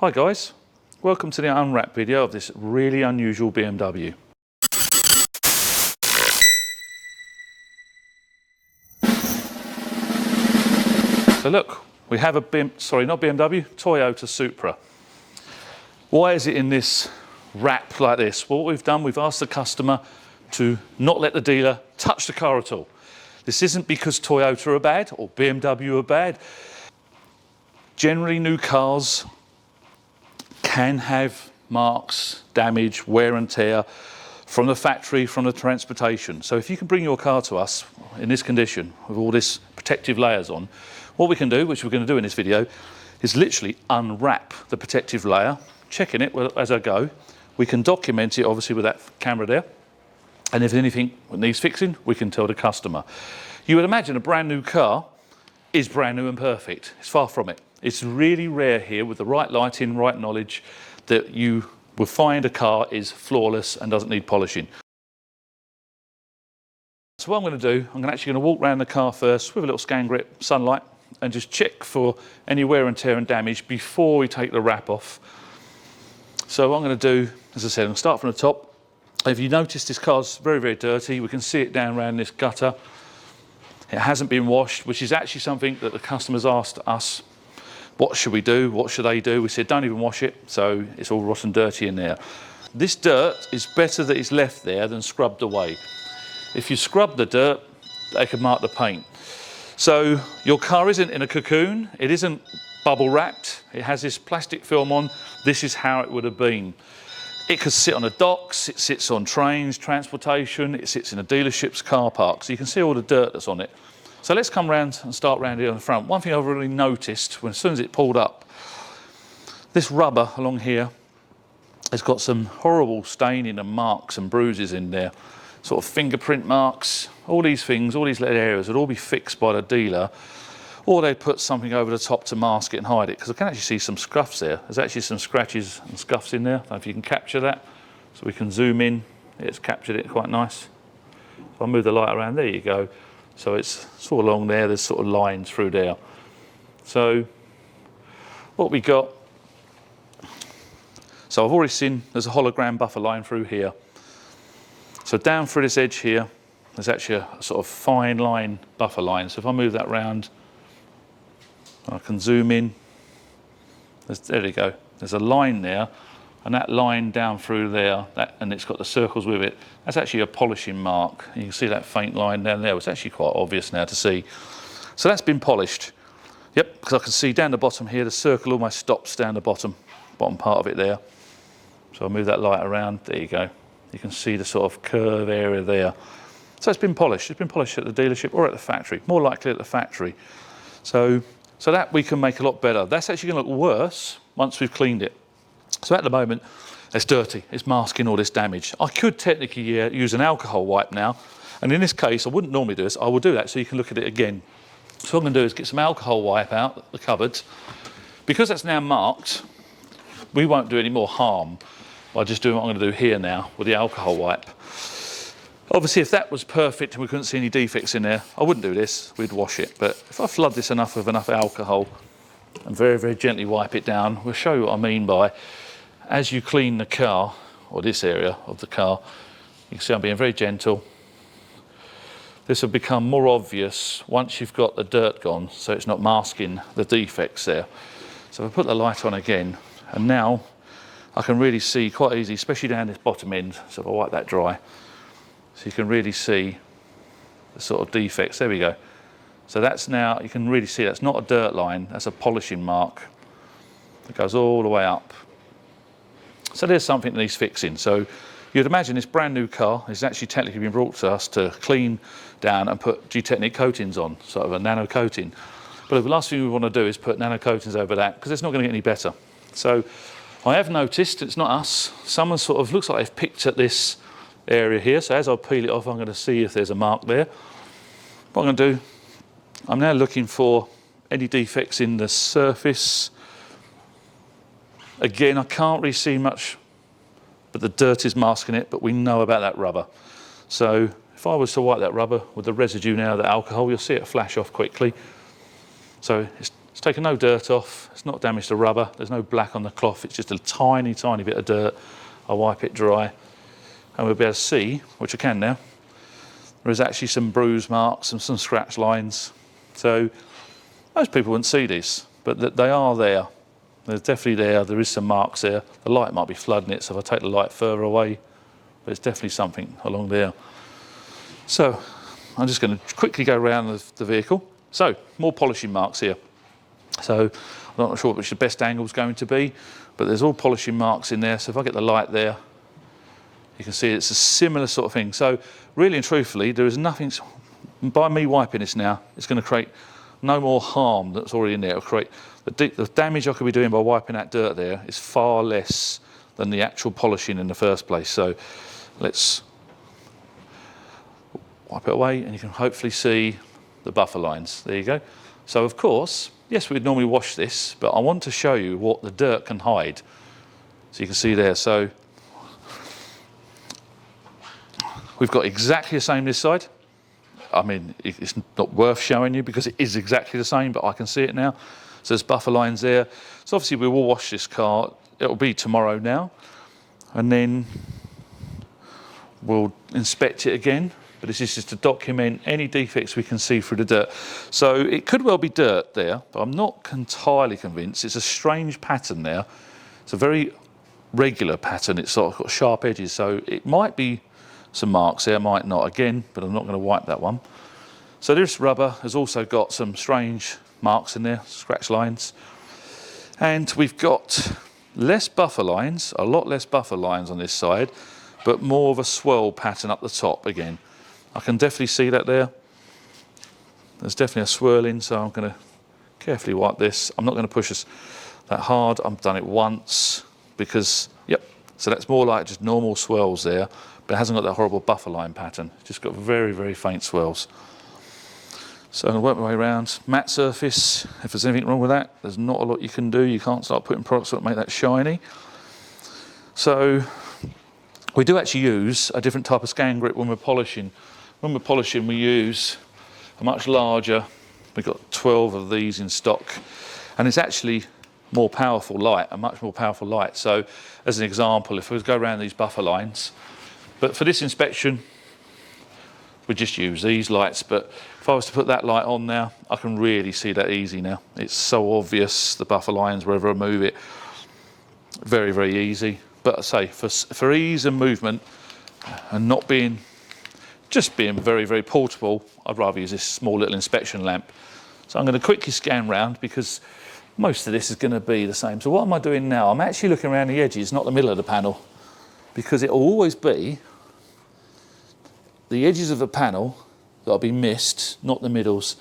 Hi guys, welcome to the unwrap video of this really unusual BMW. So look, we have a Toyota Supra. Why is it in this wrap like this? Well, what we've done, we've asked the customer to not let the dealer touch the car at all. This isn't because Toyota are bad or BMW are bad. Generally, new cars can have marks, damage, wear and tear from the factory, from the transportation. So if you can bring your car to us in this condition with all this protective layers on, what we can do, which we're going to do in this video, is literally unwrap the protective layer, checking it as I go. We can document it obviously with that camera there, and if anything needs fixing, we can tell the customer. You would imagine a brand new car is brand new and perfect. It's far from it. It's really rare here with the right lighting, right knowledge, that you will find a car is flawless and doesn't need polishing. So what I'm going to do, I'm actually going to walk around the car first with a little scan grip, sunlight, and just check for any wear and tear and damage before we take the wrap off. So what I'm going to do, as I said, I'm going to start from the top. If you notice, this car's very, very dirty. We can see it down around this gutter. It hasn't been washed, which is actually something that the customers asked us. What should we do? What should they do? We said, don't even wash it, so it's all rotten dirty in there. This dirt is better that it's left there than scrubbed away. If you scrub the dirt, they can mark the paint. So your car isn't in a cocoon, it isn't bubble wrapped, it has this plastic film on. This is how it would have been. It could sit on the docks, it sits on trains, transportation, it sits in a dealership's car park, so you can see all the dirt that's on it. So let's come round and start round here on the front. One thing I've really noticed, as soon as it pulled up, this rubber along here has got some horrible staining and marks and bruises in there. Sort of fingerprint marks, all these things, all these little areas would all be fixed by the dealer, or they'd put something over the top to mask it and hide it, because I can actually see some scuffs there. There's actually some scratches and scuffs in there. I don't know if you can capture that. So we can zoom in. It's captured it quite nice. If I move the light around, there you go. So it's sort of along there, there's sort of lines through there. So what we got, so I've already seen there's a hologram buffer line through here. So down through this edge here, there's actually a sort of fine line buffer line. So if I move that round, I can zoom in. There we go. There's a line there, and that line down through there, and it's got the circles with it. That's actually a polishing mark. You can see that faint line down there. It's actually quite obvious now to see. So that's been polished. Yep, because I can see down the bottom here, the circle almost stops down the bottom part of it there. So I'll move that light around. There you go. You can see the sort of curve area there. So it's been polished. It's been polished at the dealership or at the factory. More likely at the factory. So that we can make a lot better. That's actually going to look worse once we've cleaned it. So at the moment, it's dirty. It's masking all this damage. I could technically use an alcohol wipe now. And in this case, I wouldn't normally do this. I will do that so you can look at it again. So what I'm going to do is get some alcohol wipe out the cupboards. Because that's now marked, we won't do any more harm by just doing what I'm going to do here now with the alcohol wipe. Obviously, if that was perfect and we couldn't see any defects in there, I wouldn't do this. We'd wash it. But if I flood this enough with enough alcohol and very, very gently wipe it down, we'll show you what I mean by, as you clean the car, or this area of the car, you can see I'm being very gentle. This will become more obvious once you've got the dirt gone, so it's not masking the defects there. So if I put the light on again, and now I can really see quite easy, especially down this bottom end, so if I wipe that dry, so you can really see the sort of defects. There we go. So that's now, you can really see that's not a dirt line, that's a polishing mark that goes all the way up. So there's something that needs fixing. So you'd imagine this brand new car is actually technically been brought to us to clean down and put G-Technic coatings on, sort of a nano coating. But the last thing we want to do is put nano coatings over that, because it's not going to get any better. So I have noticed, it's not us, someone sort of looks like they've picked at this area here. So as I peel it off, I'm going to see if there's a mark there. What I'm going to do, I'm now looking for any defects in the surface. Again, I can't really see much, but the dirt is masking it, but we know about that rubber. So if I was to wipe that rubber with the residue now of the alcohol, you'll see it flash off quickly. So It's taken no dirt off, it's not damaged the rubber, there's no black on the cloth, it's just a tiny, tiny bit of dirt. I wipe it dry and we'll be able to see, which I can now, there is actually some bruise marks and some scratch lines. So most people wouldn't see this, but they are there. They're definitely there, there is some marks there. The light might be flooding it, so if I take the light further away, but it's definitely something along there. So I'm just going to quickly go around the vehicle. So more polishing marks here. So I'm not sure which the best angle is going to be, but there's all polishing marks in there. So if I get the light there, you can see it's a similar sort of thing. So really and truthfully, there is nothing, by me wiping this now, it's going to create no more harm that's already in there. It'll create, the damage I could be doing by wiping that dirt there is far less than the actual polishing in the first place. So let's wipe it away and you can hopefully see the buffer lines. There you go. So of course, yes, we'd normally wash this, but I want to show you what the dirt can hide. So you can see there. So we've got exactly the same this side. I mean, it's not worth showing you because it is exactly the same, but I can see it now. So there's buffer lines there. So obviously we will wash this car. It'll be tomorrow now. And then we'll inspect it again. But this is just to document any defects we can see through the dirt. So it could well be dirt there, but I'm not entirely convinced. It's a strange pattern there. It's a very regular pattern. It's sort of got sharp edges. So it might be some marks there, might not again, but I'm not going to wipe that one. So this rubber has also got some strange marks in there, scratch lines. And we've got less buffer lines, a lot less buffer lines on this side, but more of a swirl pattern up the top again. I can definitely see that there. There's definitely a swirling, so I'm going to carefully wipe this. I'm not going to push this that hard. I've done it once because, yep, so that's more like just normal swirls there, but it hasn't got that horrible buffer line pattern. It's just got very, very faint swirls. So I'm going to work my way around. Matte surface, if there's anything wrong with that, there's not a lot you can do. You can't start putting products that make that shiny. So we do actually use a different type of scan grip when we're polishing. When we're polishing, we use a much larger, we've got 12 of these in stock, and it's actually more powerful light, a much more powerful light. So as an example, if we go around these buffer lines, but for this inspection, we just use these lights, but if I was to put that light on now, I can really see that easy now. It's so obvious, the buffer lines, wherever I move it, very, very easy. But I say, for ease and movement, and not being, just being very, very portable, I'd rather use this small little inspection lamp. So I'm going to quickly scan round because most of this is going to be the same. So what am I doing now? I'm actually looking around the edges, not the middle of the panel, because it will always be the edges of the panel that'll be missed, not the middles.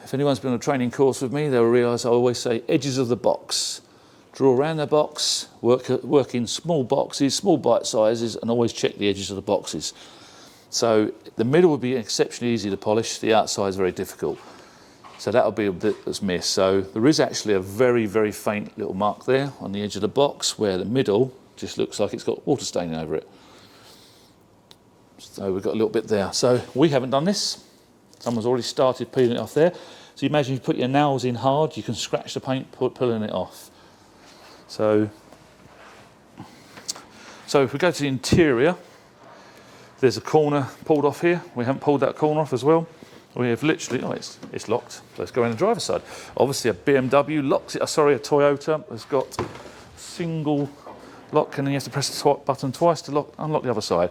If anyone's been on a training course with me, they'll realise I always say edges of the box. Draw around the box, work in small boxes, small bite sizes, and always check the edges of the boxes. So the middle would be exceptionally easy to polish, the outside is very difficult. So that'll be a bit that's missed. So there is actually a very, very faint little mark there on the edge of the box where the middle just looks like it's got water staining over it. So we've got a little bit there. So we haven't done this. Someone's already started peeling it off there. So you imagine you put your nails in hard, you can scratch the paint pulling it off. So if we go to the interior, there's a corner pulled off here. We haven't pulled that corner off as well. We have literally, oh, it's locked. Let's go around the driver's side. Obviously a BMW locks it, sorry, a Toyota has got a single lock and then you have to press the button twice to unlock the other side.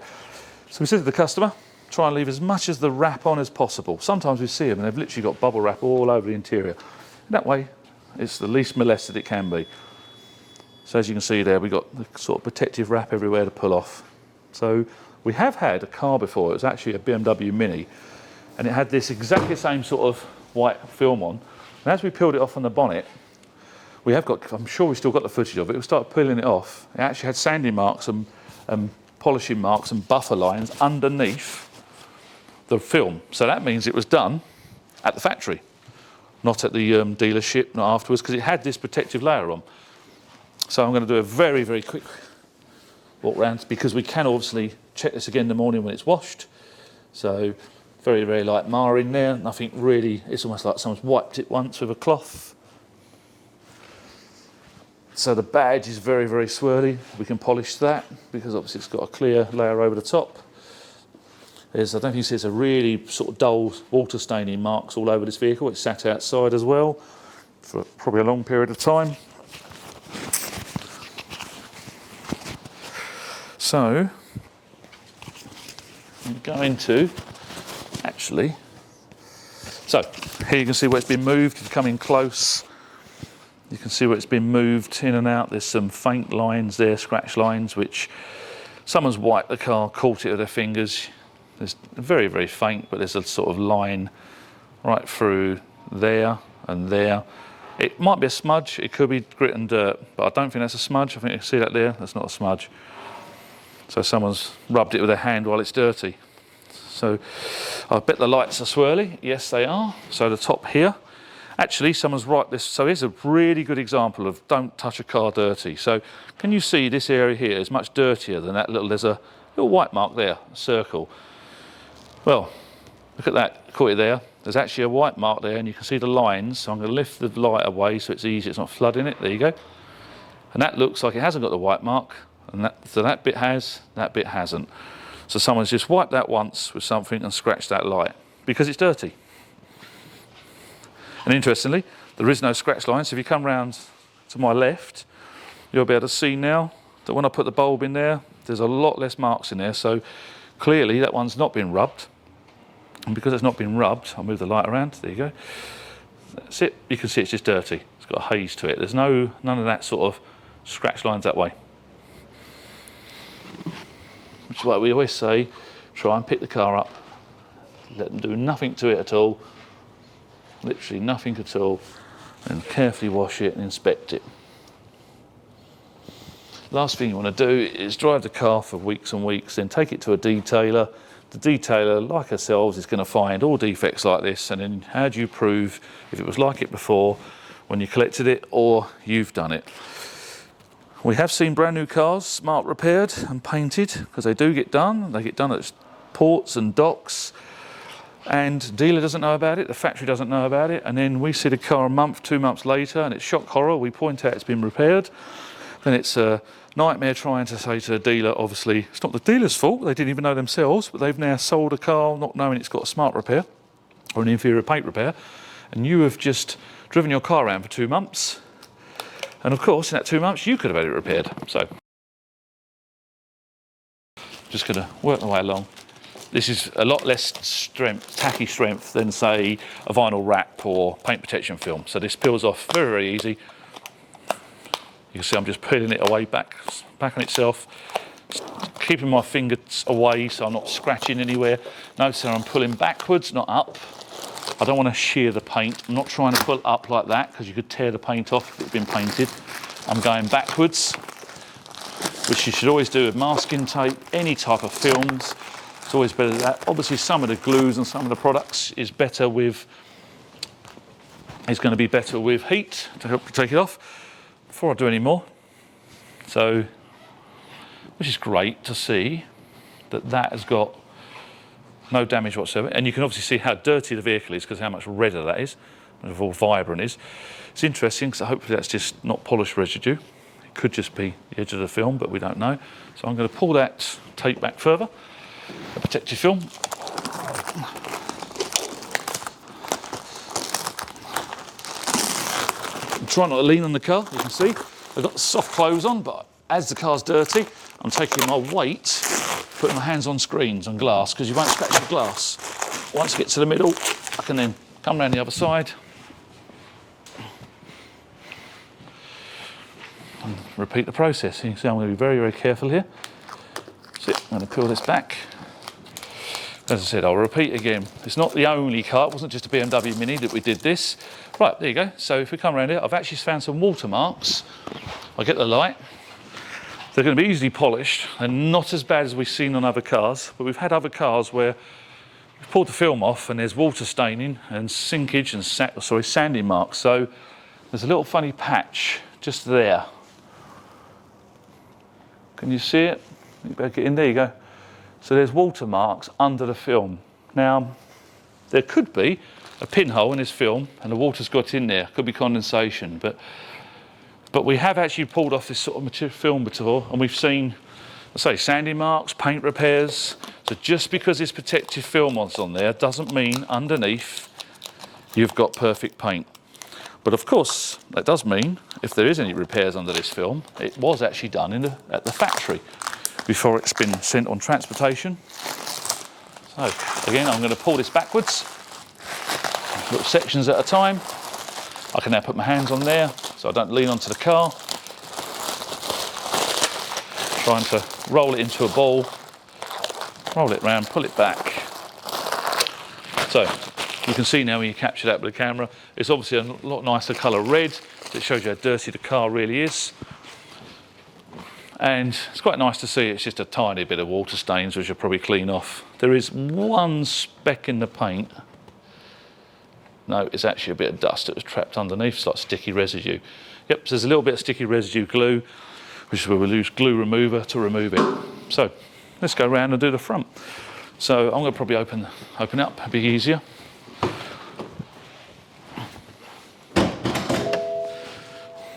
So we said to the customer, try and leave as much of the wrap on as possible. Sometimes we see them and they've literally got bubble wrap all over the interior. That way, it's the least molested it can be. So as you can see there, we've got the sort of protective wrap everywhere to pull off. So we have had a car before, it was actually a BMW Mini, and it had this exactly same sort of white film on. And as we peeled it off from the bonnet, we have got, I'm sure we still got the footage of it, we started peeling it off. It actually had sanding marks and polishing marks and buffer lines underneath the film. So that means it was done at the factory, not at the dealership, not afterwards, because it had this protective layer on. So I'm going to do a very, very quick walk round because we can obviously check this again in the morning when it's washed. So very, very light mar in there, nothing really, it's almost like someone's wiped it once with a cloth. So the badge is very, very swirly. We can polish that because obviously it's got a clear layer over the top. I don't think you see it's a really sort of dull water staining marks all over this vehicle. It's sat outside as well for probably a long period of time. So I'm going to actually, so here you can see where it's been moved. If you come in close, you can see where it's been moved in and out. There's some faint lines there, scratch lines, which someone's wiped the car, caught it with their fingers. There's very, very faint, but there's a sort of line right through there and there. It might be a smudge, it could be grit and dirt, but I don't think that's a smudge. I think you can see that there, that's not a smudge. So someone's rubbed it with their hand while it's dirty. So I bet the lights are swirly. Yes, they are. So the top here, actually someone's wiped this. So here's a really good example of don't touch a car dirty. So can you see this area here is much dirtier than that little, there's a little white mark there, a circle. Well, look at that, caught it there. There's actually a white mark there and you can see the lines. So I'm going to lift the light away so it's easy, it's not flooding it. There you go. And that looks like it hasn't got the white mark. And so that bit has, that bit hasn't. So someone's just wiped that once with something and scratched that light because it's dirty. And interestingly, there is no scratch line. So if you come round to my left, you'll be able to see now that when I put the bulb in there, there's a lot less marks in there. So clearly that one's not been rubbed. And because it's not been rubbed, I'll move the light around. There you go. That's it. You can see it's just dirty. It's got a haze to it. There's none of that sort of scratch lines that way. Which is why we always say, try and pick the car up. Let them do nothing to it at all. Literally nothing at all. And carefully wash it and inspect it. Last thing you want to do is drive the car for weeks and weeks, then take it to a detailer. The detailer, like ourselves, is going to find all defects like this, and then how do you prove if it was like it before when you collected it or you've done it? We have seen brand new cars smart repaired and painted because they do get done. They get done at ports and docks, and the dealer doesn't know about it, the factory doesn't know about it, and then we see the car a month, 2 months later, and it's shock horror. We point out it's been repaired. Then it's a nightmare trying to say to the dealer, obviously, it's not the dealer's fault, they didn't even know themselves, but they've now sold a car not knowing it's got a smart repair or an inferior paint repair, and you have just driven your car around for 2 months, and of course, in that 2 months, you could have had it repaired. So, just going to work my way along. This is a lot less strength, tacky strength than, say, a vinyl wrap or paint protection film. So this peels off very, very easy. You can see I'm just peeling it away back on itself, keeping my fingers away so I'm not scratching anywhere. Notice how I'm pulling backwards, not up. I don't want to shear the paint. I'm not trying to pull up like that because you could tear the paint off if it's been painted. I'm going backwards, which you should always do with masking tape, any type of films. It's always better than that. Obviously, some of the glues and some of the products is going to be better with heat to help take it off. Before I do any more, so which is great to see that has got no damage whatsoever, and you can obviously see how dirty the vehicle is because how much redder that is, and how vibrant it is. It's interesting because hopefully that's just not polish residue. It could just be the edge of the film, but we don't know. So I'm going to pull that tape back further, a protective film. Try not to lean on the car, you can see. I've got the soft clothes on, but as the car's dirty, I'm taking my weight, putting my hands on screens and glass, because you won't scratch the glass. Once I get to the middle, I can then come around the other side and repeat the process. You can see I'm going to be very, very careful here. So I'm going to peel this back. As I said, I'll repeat again. It's not the only car, it wasn't just a BMW Mini that we did this. Right, there you go. So if we come around here, I've actually found some watermarks. I'll get the light. They're going to be easily polished and not as bad as we've seen on other cars, but we've had other cars where we've pulled the film off and there's water staining and sinkage and sanding marks. So there's a little funny patch just there. Can you see it? You better get in, there you go. So there's watermarks under the film. Now, there could be a pinhole in this film and the water's got in there. Could be condensation, but But we have actually pulled off this sort of material film before, and we've seen, I say, sanding marks, paint repairs. So just because this protective film was on there doesn't mean underneath you've got perfect paint. But of course, that does mean if there is any repairs under this film, it was actually done at the factory before it's been sent on transportation. So again, I'm going to pull this backwards, little sections at a time. I can now put my hands on there so I don't lean onto the car. Trying to roll it into a ball, roll it round, pull it back. So you can see now when you capture that with the camera, it's obviously a lot nicer colour red. It shows you how dirty the car really is. And it's quite nice to see it's just a tiny bit of water stains which you'll probably clean off. There is one speck in the paint. No, it's actually a bit of dust that was trapped underneath. It's like sticky residue. Yep, so there's a little bit of sticky residue glue, which is where we'll use glue remover to remove it. So let's go around and do the front. So I'm going to probably open up, it'll be easier.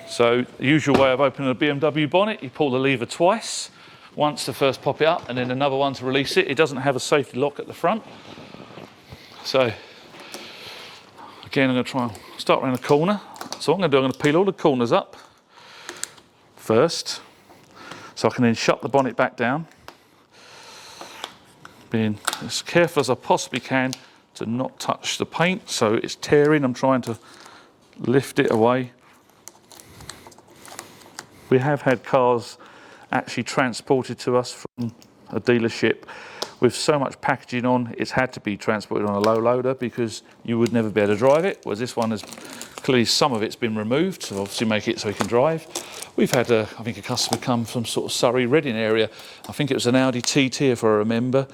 So the usual way of opening a BMW bonnet, you pull the lever twice, once to first pop it up and then another one to release it. It doesn't have a safety lock at the front. So again, I'm going to try and start around the corner. So what I'm going to do, I'm going to peel all the corners up first, so I can then shut the bonnet back down. Being as careful as I possibly can to not touch the paint, so it's tearing. I'm trying to lift it away. We have had cars actually transported to us from a dealership with so much packaging on, it's had to be transported on a low loader because you would never be able to drive it, whereas this one has clearly, some of it's been removed, so obviously make it so he can drive. We've had, I think, a customer come from sort of Surrey, Reading area. I think it was an Audi TT, if I remember.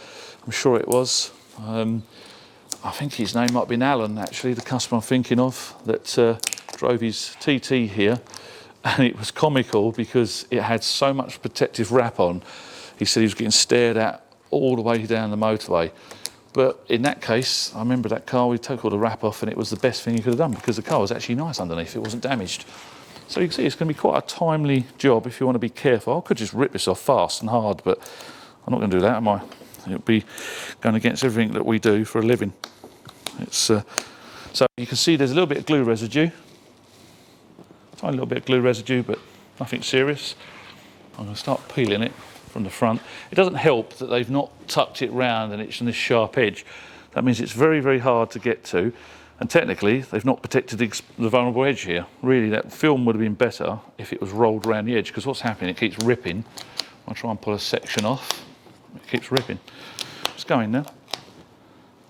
I'm sure it was. I think his name might have been Alan, actually, the customer I'm thinking of, that drove his TT here. And it was comical because it had so much protective wrap on. He said he was getting stared at all the way down the motorway. But in that case, I remember that car, we took all the wrap off and it was the best thing you could have done because the car was actually nice underneath, it wasn't damaged. So you can see it's going to be quite a timely job if you want to be careful. I could just rip this off fast and hard, but I'm not going to do that, am I? It'll be going against everything that we do for a living. It's, so you can see there's a little bit of glue residue. Tiny little bit of glue residue, but nothing serious. I'm going to start peeling it from the front. It doesn't help that they've not tucked it round and it's on this sharp edge. That means it's very, very hard to get to. And technically, they've not protected the vulnerable edge here. Really, that film would have been better if it was rolled around the edge, because what's happening, it keeps ripping. I'll try and pull a section off. It keeps ripping. It's going now.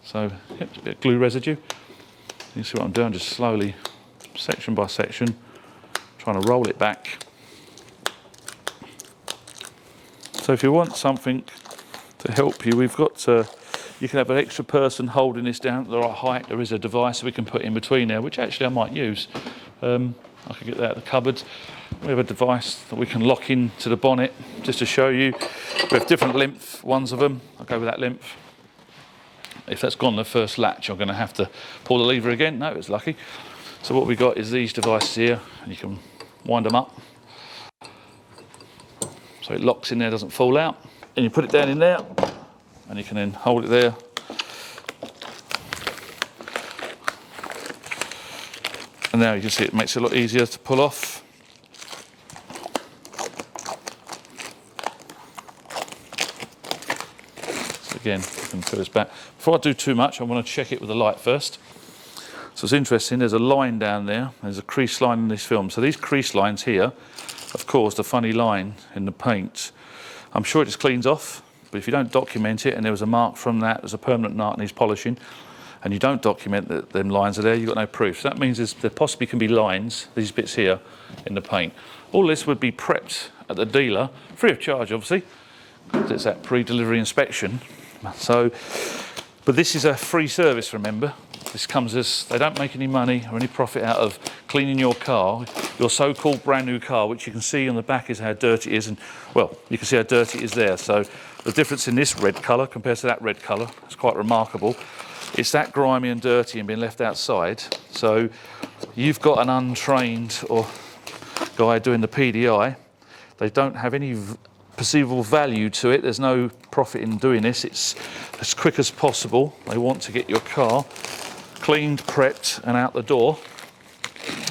So, yep, a bit of glue residue. You see what I'm doing? Just slowly, section by section, trying to roll it back. So if you want something to help you, we've got, you can have an extra person holding this down at the right height. There is a device we can put in between there, which actually I might use. I could get that out of the cupboard. We have a device that we can lock into the bonnet, just to show you. We have different length ones of them. I'll go with that length. If that's gone the first latch, I'm going to have to pull the lever again. No, it's lucky. So what we've got is these devices here, and you can wind them up. So it locks in there, doesn't fall out. And you put it down in there, and you can then hold it there. And now you can see it makes it a lot easier to pull off. So again, you can put this back. Before I do too much, I want to check it with the light first. So it's interesting, there's a line down there, there's a crease line in this film. So these crease lines here have caused a funny line in the paint. I'm sure it just cleans off, but if you don't document it, and there was a mark from that, there's a permanent mark needs polishing, and you don't document that them lines are there, you've got no proof. So that means there possibly can be lines, these bits here, in the paint. All this would be prepped at the dealer, free of charge obviously, because it's that pre-delivery inspection. So, but this is a free service, remember. This comes as, they don't make any money or any profit out of cleaning your car, your so-called brand new car, which you can see on the back is how dirty it is, and well, you can see how dirty it is there. So the difference in this red colour compared to that red colour is quite remarkable. It's that grimy and dirty and being left outside. So you've got an untrained or guy doing the PDI. They don't have any perceivable value to it. There's no profit in doing this. It's as quick as possible. They want to get your car cleaned, prepped and out the door.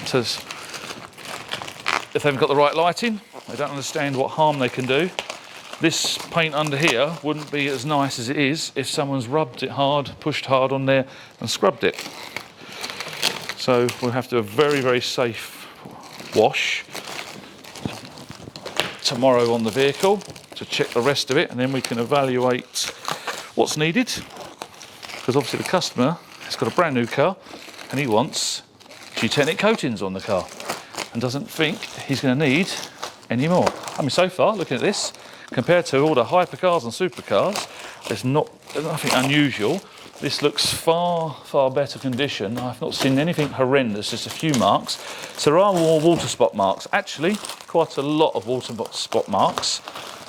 So if they haven't got the right lighting, they don't understand what harm they can do. This paint under here wouldn't be as nice as it is if someone's rubbed it hard, pushed hard on there and scrubbed it. So we'll have to do a very, very safe wash tomorrow on the vehicle to check the rest of it, and then we can evaluate what's needed, because obviously the customer has got a brand new car and he wants G-Technic coatings on the car and doesn't think he's going to need any more. I mean, so far, looking at this, compared to all the hypercars and supercars, there's nothing unusual. This looks far, far better condition. I've not seen anything horrendous, just a few marks. So there are more water spot marks. Actually, quite a lot of water spot marks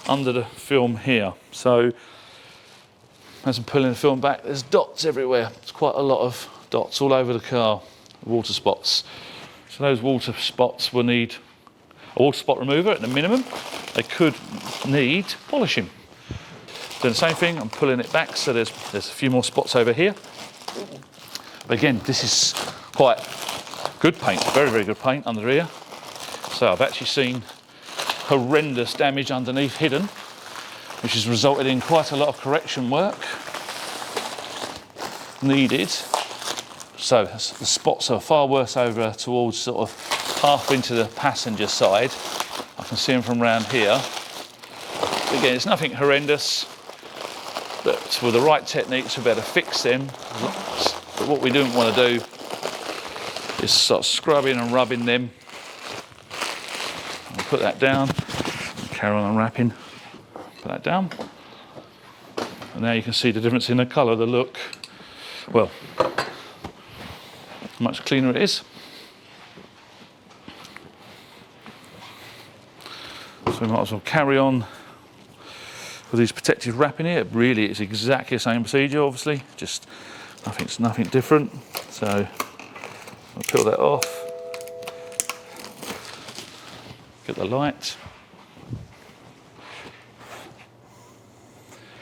under the film here. So as I'm pulling the film back, there's dots everywhere. It's quite a lot of dots all over the car, water spots. So those water spots will need a water spot remover at the minimum. They could need polishing. Doing the same thing, I'm pulling it back, so there's a few more spots over here. But again, this is quite good paint, very, very good paint under here. So I've actually seen horrendous damage underneath hidden, which has resulted in quite a lot of correction work needed. So the spots are far worse over towards sort of half into the passenger side. I can see them from around here. Again, it's nothing horrendous, but with the right techniques we'll be able to fix them. But what we don't want to do is start scrubbing and rubbing them. I'll put that down, carry on unwrapping, put that down. And now you can see the difference in the colour, the look. Well, how much cleaner it is. So we might as well carry on with these protective wrapping here. Really, it's exactly the same procedure, obviously, just nothing different. So I'll peel that off, get the light.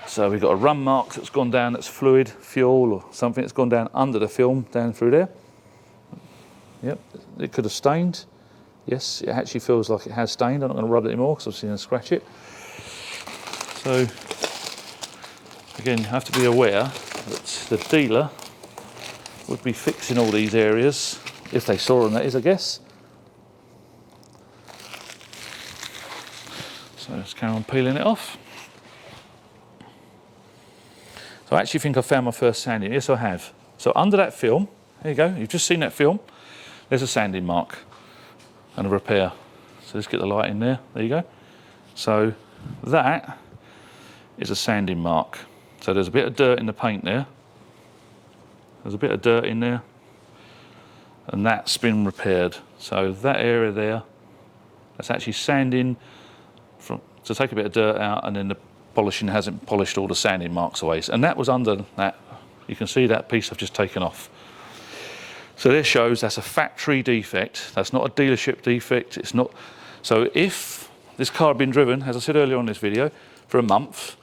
So we've got a run mark that's gone down, that's fluid, fuel or something that's gone down under the film, down through there. Yep, it could have stained. Yes, it actually feels like it has stained. I'm not going to rub it anymore because I've seen it scratch it. So again, you have to be aware that the dealer would be fixing all these areas if they saw them, that is, I guess. So let's carry on peeling it off. So I actually think I found my first sanding. Yes, I have. So under that film, there you go, you've just seen that film, there's a sanding mark and a repair. So let's get the light in there, there you go. So that is a sanding mark. So there's a bit of dirt in the paint there. There's a bit of dirt in there, and that's been repaired. So that area there, that's actually sanding to take a bit of dirt out, and then the polishing hasn't polished all the sanding marks away. And that was under that. You can see that piece I've just taken off. So this shows that's a factory defect. That's not a dealership defect. It's not. So if this car had been driven, as I said earlier on in this video, for a month,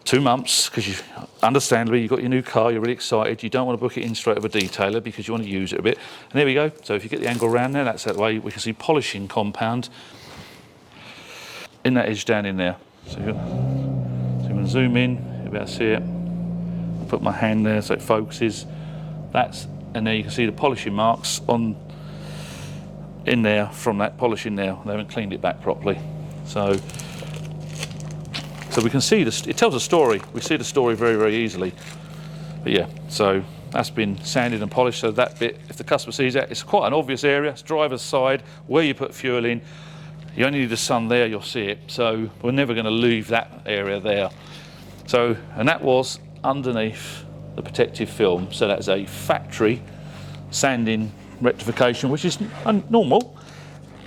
2 months, because you understandably you've got your new car, you're really excited, you don't want to book it in straight with a detailer because you want to use it a bit. And there we go. So if you get the angle around there, that's that way. We can see polishing compound in that edge down in there. So you can zoom in, you'll be able to see it. I'll put my hand there so it focuses. And there you can see the polishing marks in there from that polishing there. They haven't cleaned it back properly. So we can see this, it tells a story. We see the story very, very easily. But yeah, so that's been sanded and polished. So that bit, if the customer sees that, it's quite an obvious area. It's driver's side, where you put fuel in. You only need the sun there, you'll see it. So we're never going to leave that area there. So, and that was underneath the protective film. So that's a factory sanding rectification, which is normal,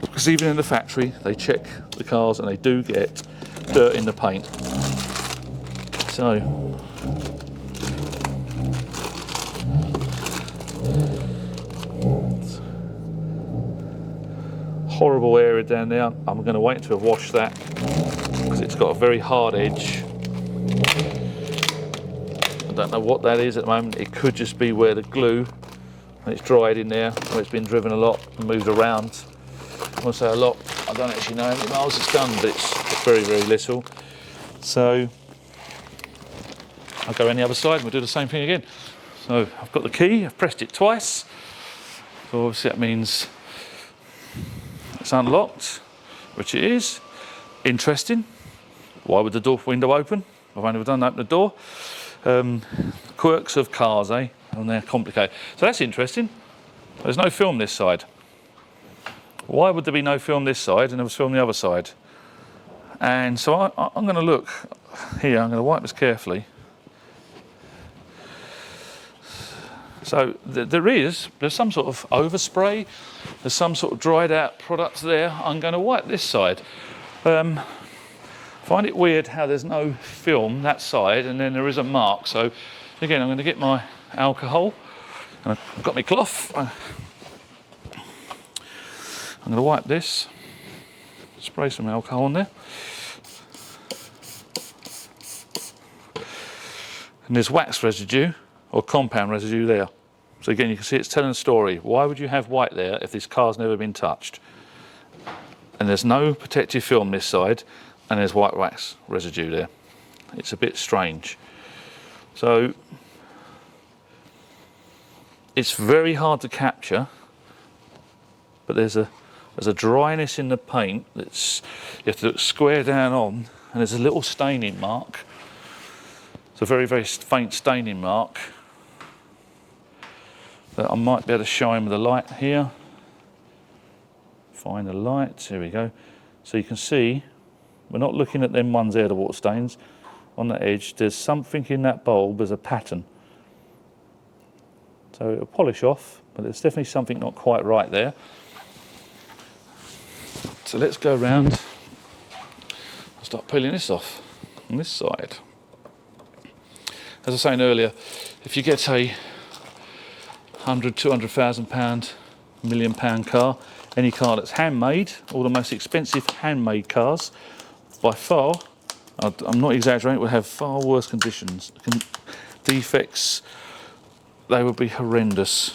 because even in the factory, they check the cars and they do get dirt in the paint. So, horrible area down there. I'm going to wait until I've washed that because it's got a very hard edge. I don't know what that is at the moment. It could just be where the glue, and it's dried in there, where it's been driven a lot and moved around. When I say a lot, I don't actually know how many miles it's done, but it's very, very little. So I'll go around the other side and we'll do the same thing again. So I've got the key, I've pressed it twice. So obviously that means it's unlocked, which it is. Interesting. Why would the door window open? I've only done open the door. Quirks of cars, eh? And they're complicated. So that's interesting. There's no film this side. Why would there be no film this side and there was film the other side? And so I'm going to look here, I'm going to wipe this carefully. So there's some sort of overspray, there's some sort of dried out product there. I'm going to wipe this side. Find it weird how there's no film that side and then there is a mark. So again, I'm going to get my alcohol and I've got my cloth. I'm going to wipe this, spray some alcohol on there. And there's wax residue or compound residue there. So again, you can see it's telling a story. Why would you have white there if this car's never been touched? And there's no protective film this side and there's white wax residue there. It's a bit strange. So it's very hard to capture, but there's a dryness in the paint that's, you have to look square down on, and there's a little staining mark. It's a very, very faint staining mark that I might be able to shine with the light here. Find the light, here we go. So you can see, we're not looking at them ones there, the water stains. On the edge, there's something in that bulb, there's a pattern. So it'll polish off, but there's definitely something not quite right there. So let's go around and start peeling this off on this side. As I was saying earlier, if you get a £100,000, £200,000, £1 million car, any car that's handmade, all the most expensive handmade cars, by far, I'm not exaggerating, will have far worse conditions, defects. They would be horrendous.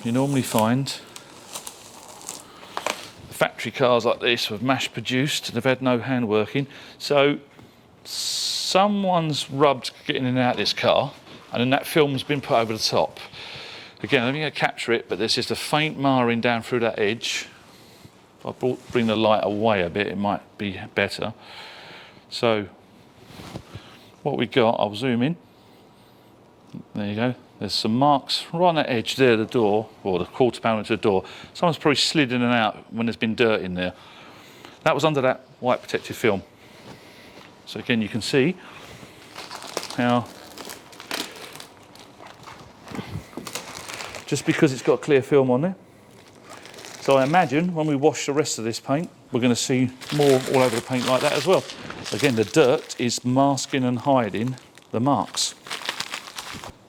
You normally find factory cars like this were mass produced, they've had no hand working, so someone's rubbed getting in and out of this car and then that film's been put over the top. Again, I'm going to capture it, but there's just a faint marring down through that edge. If I bring the light away a bit, it might be better. So what we got, I'll zoom in. There you go. There's some marks right on that edge there, the door, or the quarter panel into the door. Someone's probably slid in and out when there's been dirt in there. That was under that white protective film. So again, you can see how just because it's got clear film on there. So I imagine when we wash the rest of this paint, we're going to see more all over the paint like that as well. Again, the dirt is masking and hiding the marks.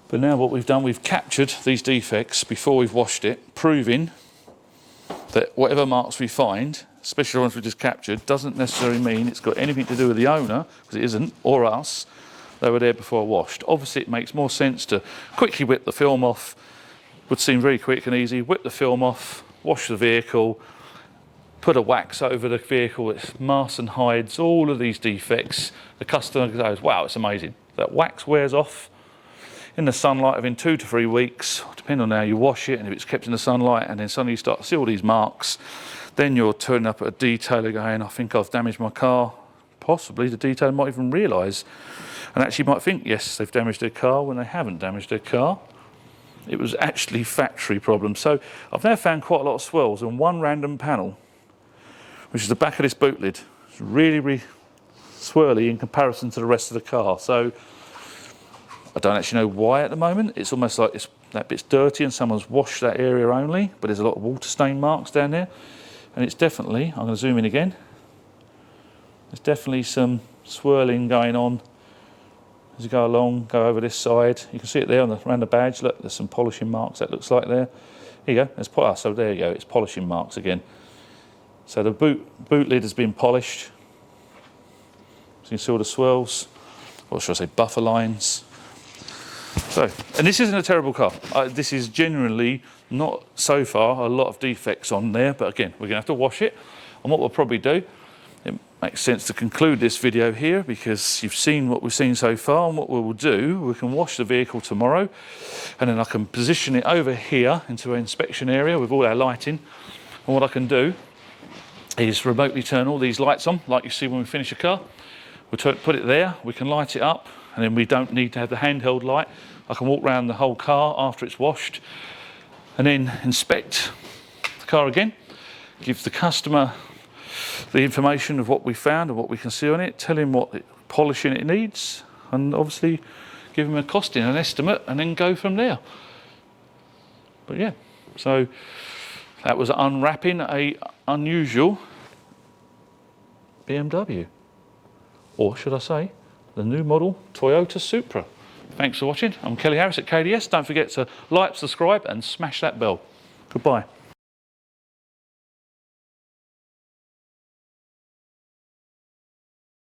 But now what we've done, we've captured these defects before we've washed it, proving that whatever marks we find, especially the ones we just captured, doesn't necessarily mean it's got anything to do with the owner, because it isn't, or us. They were there before washed. Obviously, it makes more sense to quickly whip the film off. Would seem very quick and easy. Whip the film off, wash the vehicle, put a wax over the vehicle that masks and hides all of these defects. The customer goes, wow, it's amazing. That wax wears off in the sunlight within 2 to 3 weeks, depending on how you wash it and if it's kept in the sunlight, and then suddenly you start to see all these marks. Then you're turning up at a detailer going, I think I've damaged my car. Possibly the detailer might even realise and actually might think, yes, they've damaged their car when they haven't damaged their car. It was actually factory problem. So I've now found quite a lot of swirls on one random panel, which is the back of this boot lid. It's really, really swirly in comparison to the rest of the car. So I don't actually know why at the moment. It's almost like that bit's dirty and someone's washed that area only, but there's a lot of water stain marks down there. And it's definitely, I'm going to zoom in again, there's definitely some swirling going on as you go along, go over this side. You can see it there around the badge. Look, there's some polishing marks, that looks like there. Here you go, there's so there you go, it's polishing marks again. So the boot lid has been polished. So you can see all the swirls, or should I say buffer lines. So, and this isn't a terrible car. This is generally not, so far, a lot of defects on there, but again, we're gonna have to wash it. And what we'll probably do, it makes sense to conclude this video here because you've seen what we've seen so far, and what we will do, we can wash the vehicle tomorrow, and then I can position it over here into an inspection area with all our lighting. And what I can do is remotely turn all these lights on, like you see when we finish a car. We'll put it there, we can light it up, and then we don't need to have the handheld light. I can walk around the whole car after it's washed, and then inspect the car again, give the customer the information of what we found and what we can see on it, tell him what polishing it needs, and obviously give him a costing, an estimate, and then go from there. But yeah, so that was unwrapping a unusual BMW, or should I say the new model Toyota Supra. Thanks for watching. I'm Kelly Harris at KDS. Don't forget to like, subscribe and smash that bell. Goodbye.